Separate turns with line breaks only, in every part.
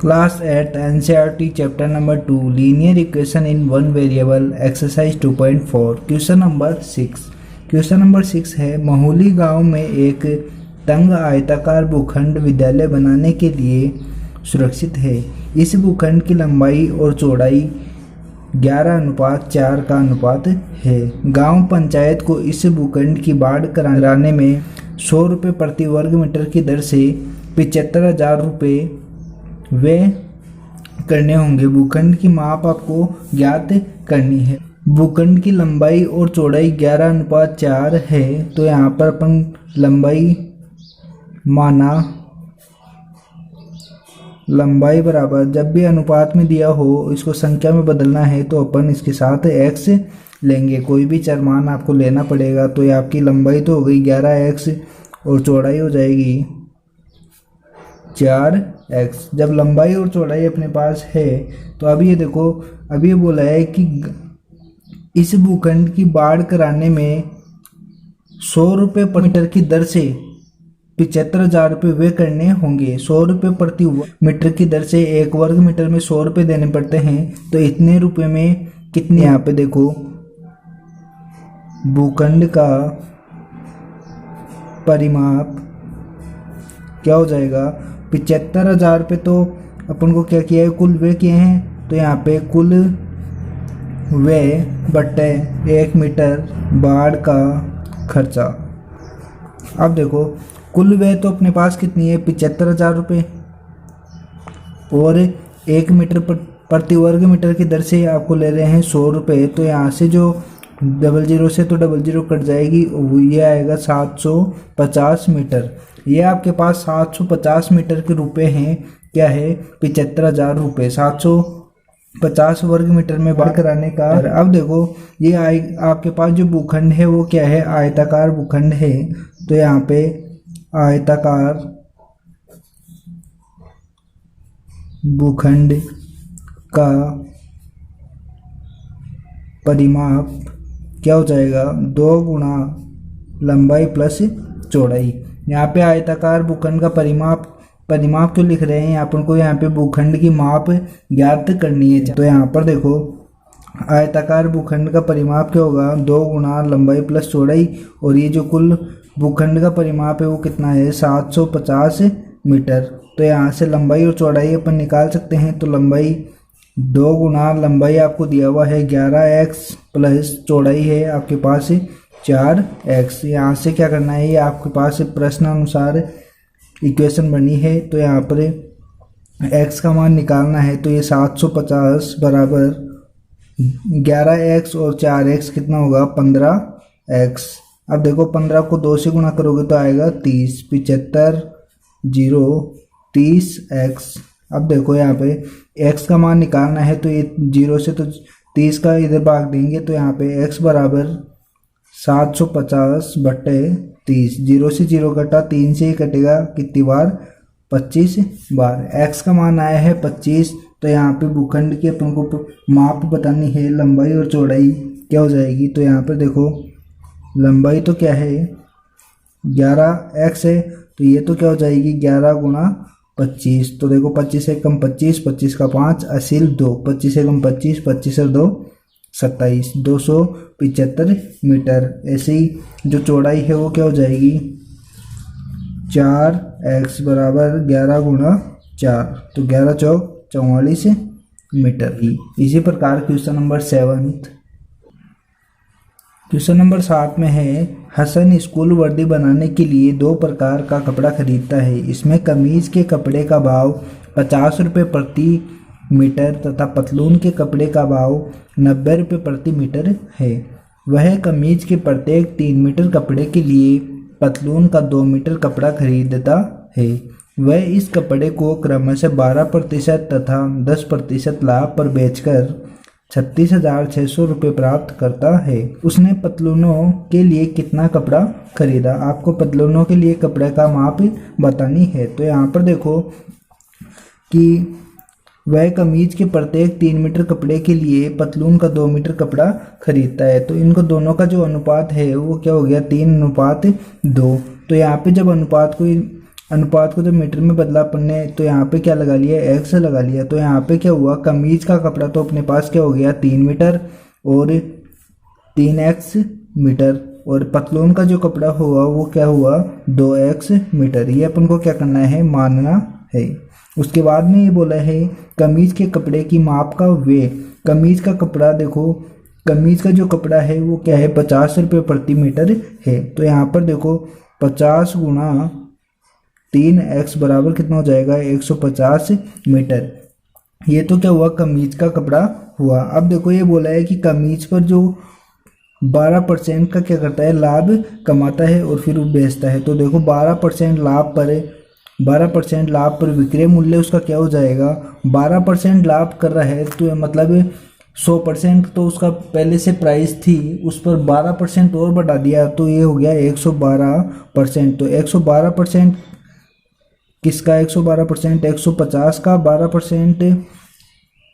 Class 8 NCERT Chapter Number 2 Linear Equation in One Variable Exercise 2.4 Question Number 6। Question number 6 है, महुली गांव में एक तंग आयताकार भूखंड विद्यालय बनाने के लिए सुरक्षित है। इस भूखंड की लंबाई और चौड़ाई 11:4 का अनुपात है। गांव पंचायत को इस भूखंड की बाढ़ कराने में 100 रुपये प्रति वर्ग मीटर की दर से 75,000 रुपये वे करने होंगे। भूखंड की माप आपको ज्ञात करनी है। भूखंड की लंबाई और चौड़ाई 11:4 है, तो यहाँ पर अपन लंबाई माना, लंबाई बराबर जब भी अनुपात में दिया हो इसको संख्या में बदलना है तो अपन इसके साथ x लेंगे। कोई भी चर मान आपको लेना पड़ेगा। तो ये आपकी लंबाई तो हो गई 11x और चौड़ाई हो जाएगी 4x। जब लंबाई और चौड़ाई अपने पास है तो अभी ये देखो, अभी ये बोला है कि इस भूखंड की बाढ़ कराने में 100 रुपये प्रति मीटर की दर से 75,000 रुपये वे करने होंगे। 100 रुपये प्रति मीटर की दर से 1 वर्ग मीटर में 100 रुपये देने पड़ते हैं, तो इतने रुपये में कितने, यहाँ पे देखो भूखंड का परिमाप क्या हो जाएगा 75,000 रुपये। तो अपन को क्या किया है, कुल व्यय किए हैं, तो यहाँ पे कुल व्यय बटे 1 मीटर बाढ़ का खर्चा। अब देखो कुल व्यय तो अपने पास कितनी है 75,000 रुपये और 1 मीटर प्रति वर्ग मीटर की दर से आपको ले रहे हैं 100 रुपये। तो यहाँ से जो 00 से तो 00 कट जाएगी, ये आएगा 750 मीटर। ये आपके पास 750 मीटर के रुपए हैं। क्या है 75,000 रुपये 750 वर्ग मीटर में बाढ़ कराने का। अब देखो ये आपके पास जो भूखंड है वो क्या है, आयताकार भूखंड है। तो यहाँ पे आयताकार भूखंड का परिमाप क्या हो जाएगा 2 गुना लंबाई प्लस चौड़ाई। यहाँ पे आयताकार भूखंड का परिमाप क्यों लिख रहे हैं, अपन को यहाँ पे भूखंड की माप ज्ञात करनी है। तो यहाँ पर देखो आयताकार भूखंड का परिमाप क्या होगा 2 गुना लंबाई प्लस चौड़ाई, और ये जो कुल भूखंड का परिमाप है वो कितना है 750 मीटर। तो यहाँ से लंबाई और चौड़ाई अपन निकाल सकते हैं। तो लंबाई 2 गुना लंबाई आपको दिया हुआ है 11x प्लस चौड़ाई है आपके पास 4x। यहाँ से क्या करना है, ये आपके पास प्रश्न अनुसार इक्वेशन बनी है। तो यहाँ पर x का मान निकालना है। तो ये 750 बराबर 11x और 4x कितना होगा 15x। अब देखो 15 को 2 से गुणा करोगे तो आएगा 30, 75 30x। अब देखो यहाँ पे x का मान निकालना है, तो ये 0 से तो 30 का इधर भाग देंगे, तो यहाँ पे x बराबर 750 बटे 30। 0 से 0 कटा, 3 से ही कटेगा कितनी बार 25 बार। x का मान आया है 25। तो यहाँ पे भूखंड की अपन को माप बतानी है, लंबाई और चौड़ाई क्या हो जाएगी। तो यहाँ पर देखो लंबाई तो क्या है 11x है, तो ये तो क्या हो जाएगी 11 गुणा 25। तो देखो 25 से कम 25, 25 का 5 असील 2, 25 से कम 25, 25 और 2 27, 275 मीटर। ऐसे ही जो चौड़ाई है वो क्या हो जाएगी 4x बराबर 11 गुणा 4, तो 11 चौक 44 मीटर। इसी प्रकार क्वेश्चन नंबर 7। क्वेश्चन नंबर 7 में है, हसन स्कूल वर्दी बनाने के लिए 2 प्रकार का कपड़ा खरीदता है। इसमें कमीज के कपड़े का भाव 50 रुपये प्रति मीटर तथा पतलून के कपड़े का भाव 90 रुपये प्रति मीटर है। वह कमीज के प्रत्येक 3 मीटर कपड़े के लिए पतलून का 2 मीटर कपड़ा खरीदता है। वह इस कपड़े को क्रमशः 12% तथा 10% लाभ पर बेचकर 36,600 रुपये प्राप्त करता है। उसने पतलूनों के लिए कितना कपड़ा खरीदा। आपको पतलूनों के लिए कपड़े का माप बतानी है। तो यहाँ पर देखो कि वह कमीज के प्रत्येक 3 मीटर कपड़े के लिए पतलून का 2 मीटर कपड़ा खरीदता है। तो इनको दोनों का जो अनुपात है वो क्या हो गया 3:2। तो यहाँ पे जब अनुपात को अनुपात को जब मीटर में बदला अपन ने तो यहाँ पे क्या लगा लिया, एक्स लगा लिया। तो यहाँ पे क्या हुआ, कमीज का कपड़ा तो अपने पास क्या हो गया 3 मीटर और 3x मीटर, और पतलून का जो कपड़ा हुआ वो क्या हुआ 2x मीटर। ये अपन को क्या करना है, मानना है। उसके बाद में ये बोला है कमीज के कपड़े की माप का वे। कमीज का कपड़ा देखो, कमीज का जो कपड़ा है वो क्या है 50 रुपये प्रति मीटर है। तो यहाँ पर देखो 50 गुणा 3x बराबर कितना हो जाएगा 150 मीटर। ये तो क्या हुआ, कमीज का कपड़ा हुआ। अब देखो ये बोला है कि कमीज पर जो 12% का क्या करता है, लाभ कमाता है और फिर वो बेचता है। तो देखो 12% लाभ पर विक्रय मूल्य उसका क्या हो जाएगा, 12% लाभ कर रहा है तो मतलब 100% तो उसका पहले से प्राइस थी, उस पर 12% और बढ़ा दिया तो ये हो गया 112%। तो 112% किसका 112%, 150 का 12%,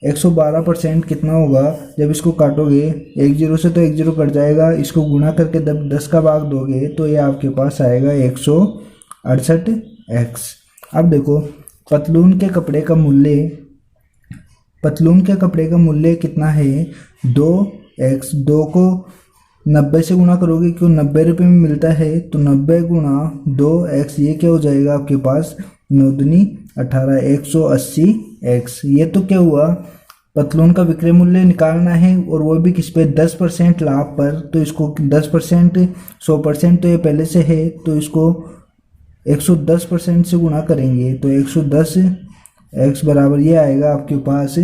112% कितना होगा, जब इसको काटोगे 1 0 से तो 1 0 कट जाएगा, इसको गुणा करके जब 10 का भाग दोगे तो ये आपके पास आएगा 168x। अब देखो पतलून के कपड़े का मूल्य कितना है 2x। 2 को 90 से गुणा करोगे क्यों 90 रुपये में मिलता है, तो 90 गुणा 2x ये क्या हो जाएगा आपके पास 9 दूनी 18, 180x। ये तो क्या हुआ, पतलून का विक्रय मूल्य निकालना है और वो भी किस पे 10% लाभ पर। तो इसको 10%, 100% तो ये पहले से है तो इसको 110% से गुणा करेंगे तो 110x बराबर ये आएगा आपके पास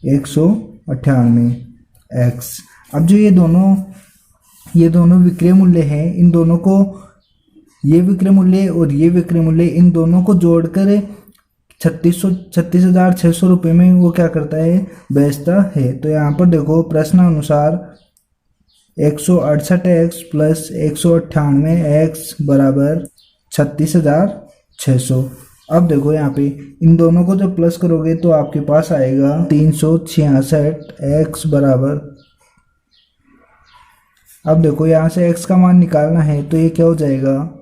198x। अब जो ये दोनों विक्रय मूल्य हैं, इन दोनों को, ये विक्रय मूल्य और ये विक्रय मूल्य, इन दोनों को जोड़कर 36,600 रुपये में वो क्या करता है, बेचता है। तो यहाँ पर देखो प्रश्न अनुसार 168x प्लस 198x बराबर 36,600। अब देखो यहाँ पे इन दोनों को जब प्लस करोगे तो आपके पास आएगा 366x बराबर, अब देखो यहाँ से x का मान निकालना है तो ये क्या हो जाएगा,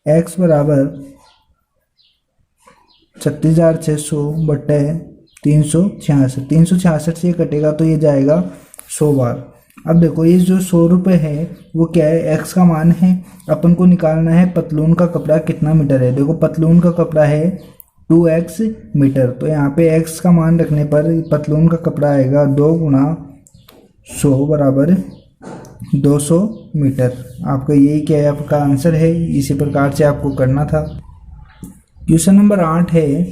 x बराबर 36,600 बटे 366। 366 से कटेगा तो ये जाएगा 100 बार। अब देखो ये जो 100 रुपये है वो क्या है, x का मान है, अपन को निकालना है पतलून का कपड़ा कितना मीटर है। देखो पतलून का कपड़ा है 2x मीटर, तो यहाँ पे x का मान रखने पर पतलून का कपड़ा आएगा 2 गुणा 100 बराबर 200 मीटर। आपका यही क्या है, आपका आंसर है। इसी प्रकार से आपको करना था। क्वेश्चन नंबर 8 है,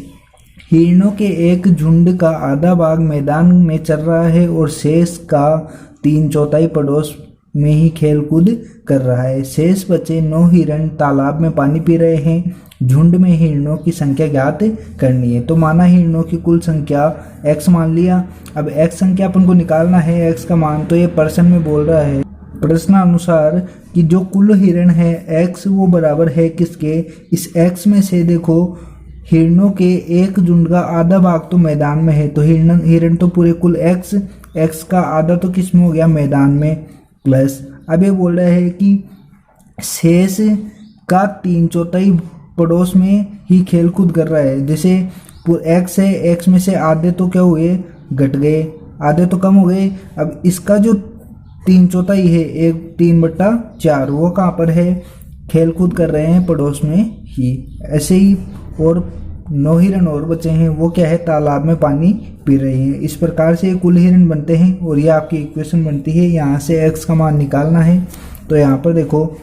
हिरणों के एक झुंड का आधा भाग मैदान में चल रहा है और शेष का 3/4 पड़ोस में ही खेल कूद कर रहा है। शेष बचे 9 हिरण तालाब में पानी पी रहे हैं। झुंड में हिरणों की संख्या ज्ञात करनी है। तो माना हिरणों की कुल संख्या x मान लिया। अब x संख्या अपन को निकालना है, x का मान, तो ये पर्सन में बोल रहा है प्रश्न अनुसार कि जो कुल हिरण है x वो बराबर है किसके, इस x में से देखो हिरणों के एक झुंड का आधा भाग तो मैदान में है, तो हिरण तो पूरे कुल x का आधा तो किस में हो गया, मैदान में, प्लस अब ये बोल रहा है कि शेष का 3/4 पड़ोस में ही खेल कूद कर रहा है। जैसे x है, x में से आधे तो क्या हुए, घट गए, आधे तो कम हो गए। अब इसका जो 3/4 है, 3/4 वो कहाँ पर है, खेल कूद कर रहे हैं पड़ोस में ही। ऐसे ही और 9 हिरण और बचे हैं, वो क्या है, तालाब में पानी पी रहे हैं। इस प्रकार से कुल हिरण बनते हैं और ये आपकी इक्वेशन बनती है। यहाँ से x का मान निकालना है। तो यहाँ पर देखो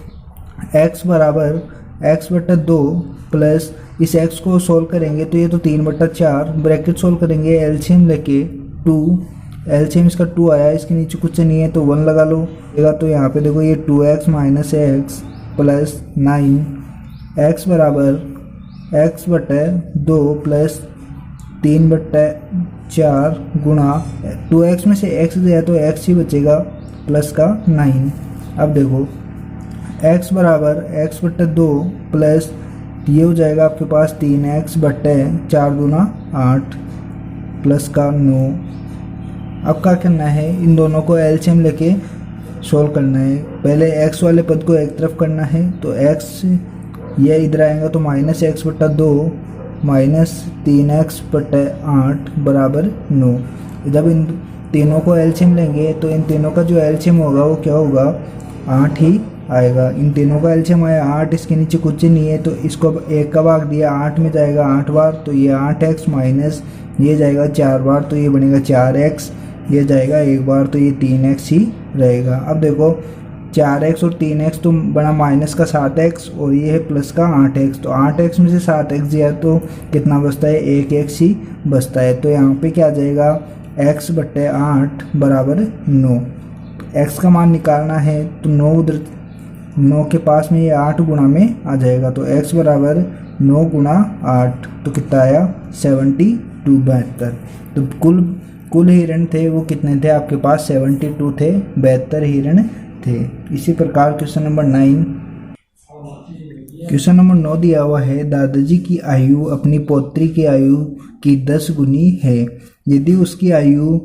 x बराबर x/2 प्लस इस x को सोल्व करेंगे तो ये तो 3/4, ब्रैकेट सोल्व करेंगे एलसीएम लेके 2, एलसीएम इसका 2 आया, इसके नीचे कुछ नहीं है तो 1 लगा लो। तो यहाँ पे देखो ये 2x minus x plus 9, x बराबर x/2 प्लस 3/4 गुणा 2x में से x गया तो x ही बचेगा प्लस का 9। अब देखो x बराबर x/2 प्लस ये हो जाएगा आपके पास 3x/4 गुना 8 प्लस का 9। अब क्या करना है, इन दोनों को एलसीएम लेके सोल्व करना है। पहले x वाले पद को एक तरफ करना है तो x ये इधर आएगा तो -x/2 -3x/8 बराबर 9। जब इन तीनों को एलसीएम लेंगे तो इन तीनों का जो एलसीएम होगा वो क्या होगा, 8 ही आएगा। इन तीनों का एलसीएम आया 8, इसके नीचे कुछ नहीं है तो इसको 1 का भाग दिया 8 में जाएगा 8 बार, तो ये 8x माइनस ये जाएगा 4 बार तो ये बनेगा 4x, ये जाएगा 1 बार तो ये 3x ही रहेगा। अब देखो 4x और 3x तो बना माइनस का 7x और ये है प्लस का 8x, तो 8x में से 7x दिया तो कितना बचता है, 1x ही बचता है। तो यहाँ पे क्या आ जाएगा, x/8 बराबर 9। x का मान निकालना है तो 9 उधर 9 के पास में ये 8 गुणा में आ जाएगा, तो x बराबर 9 गुणा 8 तो कितना आया 72 72। तो कुल हिरण थे वो कितने थे आपके पास, 72 थे, 72 हिरण थे। इसी प्रकार क्वेश्चन नंबर 9 दिया हुआ है, दादाजी की आयु अपनी पौत्री की आयु की 10 गुनी है। यदि उसकी आयु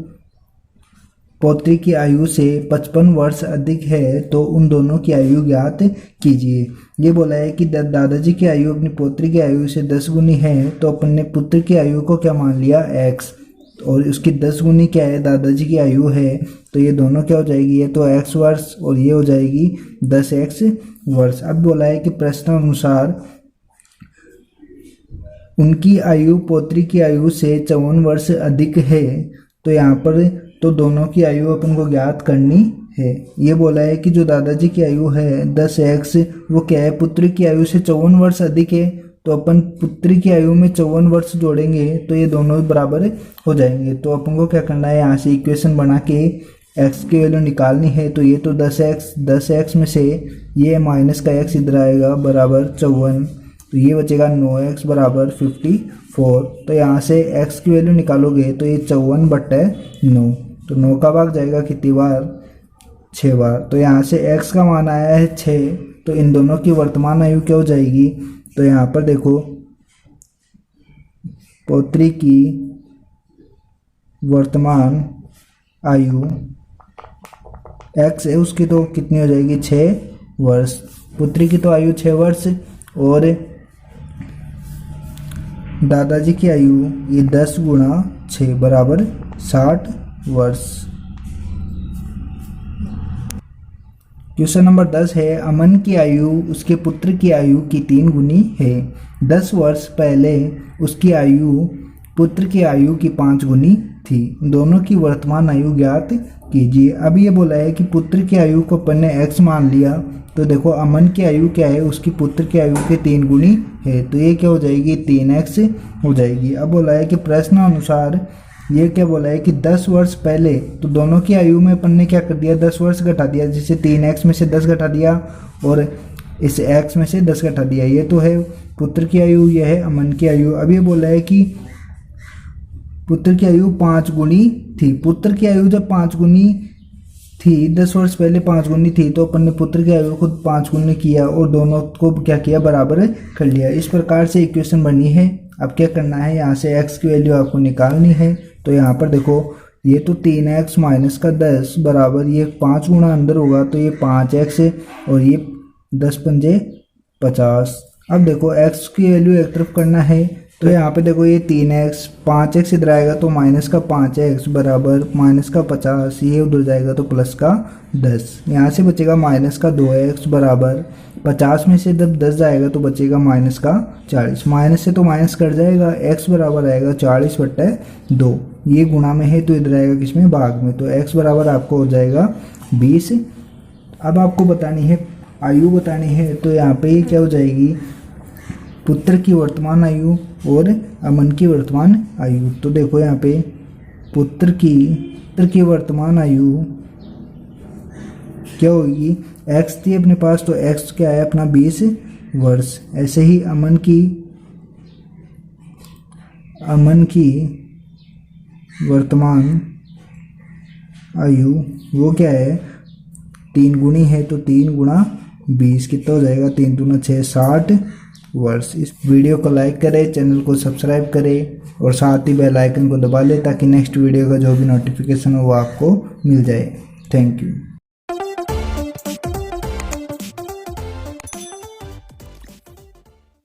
पौत्री की आयु से 55 वर्ष अधिक है तो उन दोनों की आयु ज्ञात कीजिए। ये बोला है कि दादाजी की आयु अपनी पौत्री की आयु से 10 गुनी है, तो अपने पुत्र की आयु को क्या मान लिया, x, और उसकी 10 गुनी क्या है, दादाजी की आयु है, तो ये दोनों क्या हो जाएगी, ये तो x वर्ष और ये हो जाएगी 10x वर्ष। अब बोला है कि प्रश्न अनुसार उनकी आयु पौत्री की आयु से 54 वर्ष अधिक है, तो यहाँ पर तो दोनों की आयु अपन को ज्ञात करनी है। ये बोला है कि जो दादाजी की आयु है 10x वो क्या है, पुत्र की आयु से 54 वर्ष अधिक है, तो अपन पुत्री की आयु में 54 वर्ष जोड़ेंगे तो ये दोनों बराबर हो जाएंगे। तो अपन को क्या करना है, यहाँ से इक्वेशन बना के x की वैल्यू निकालनी है। तो ये तो 10x में से ये माइनस का x इधर आएगा बराबर 54, तो ये बचेगा 9x बराबर 54। तो यहाँ से x की वैल्यू निकालोगे तो ये 54/9, तो 9 का भाग जाएगा कितनी बार, 6 बार। तो यहाँ से x का मान आया है 6, तो इन दोनों की वर्तमान आयु क्या हो जाएगी, तो यहाँ पर देखो पौत्री की वर्तमान आयु x है उसकी तो कितनी हो जाएगी, 6 वर्ष। पुत्री की तो आयु 6 वर्ष और दादाजी की आयु ये 10 गुणा 6 बराबर 60 वर्ष। क्वेश्चन नंबर 10 है, अमन की आयु उसके पुत्र की आयु की 3 गुनी है। 10 वर्ष पहले उसकी आयु पुत्र की आयु की 5 गुनी थी। दोनों की वर्तमान आयु ज्ञात कीजिए। अब ये बोला है कि पुत्र की आयु को अपन ने x मान लिया, तो देखो अमन की आयु क्या है, उसकी पुत्र की आयु के 3 गुनी है, तो ये क्या हो जाएगी, 3x हो जाएगी। अब बोला है कि प्रश्न अनुसार ये क्या बोला है कि 10 वर्ष पहले, तो दोनों की आयु में अपन ने क्या कर दिया, 10 वर्ष घटा दिया, जिससे 3x में से 10 घटा दिया और इस x में से 10 घटा दिया। ये तो है पुत्र की आयु, ये है अमन की आयु। अब ये बोला है कि पुत्र की आयु 5 गुनी थी। पुत्र की आयु जब 5 गुनी थी, 10 वर्ष पहले 5 गुनी थी, तो अपन ने पुत्र की आयु खुद 5 गुनी किया और दोनों को क्या किया, बराबर कर लिया। इस प्रकार से इक्वेशन बनी है। अब क्या करना है, यहाँ से x की वैल्यू आपको निकालनी है। तो यहाँ पर देखो ये तो 3x माइनस का 10 बराबर ये 5 गुना अंदर होगा तो ये 5x और ये 10 पंजे 50। अब देखो x की वैल्यू एक तरफ करना है, तो यहाँ पे देखो ये 3x 5x इधर आएगा तो माइनस का 5x बराबर माइनस का 50, ये उधर जाएगा तो प्लस का 10। यहाँ से बचेगा माइनस का 2x बराबर 50 में से जब 10 जाएगा तो बचेगा माइनस का 40। माइनस से तो माइनस कट जाएगा, x बराबर आएगा 40/2। ये गुणा में है तो इधर आएगा किसमें, भाग में, तो x बराबर आपको हो जाएगा 20। अब आपको बतानी है आयु बतानी है, तो यहाँ पे ये क्या हो जाएगी, पुत्र की वर्तमान आयु और अमन की वर्तमान आयु। तो देखो यहाँ पे पुत्र की वर्तमान आयु क्या होगी, x थी अपने पास तो x क्या है अपना 20 वर्ष। ऐसे ही अमन की वर्तमान आयु वो क्या है, 3 गुनी है, तो 3 गुणा 20 कितना हो जाएगा, 3 दूना 6 60 वर्ष। इस वीडियो को लाइक करें, चैनल को सब्सक्राइब करें और साथ ही बेल आइकन को दबा लें ताकि नेक्स्ट वीडियो का जो भी नोटिफिकेशन हो वो आपको मिल जाए। Thank you.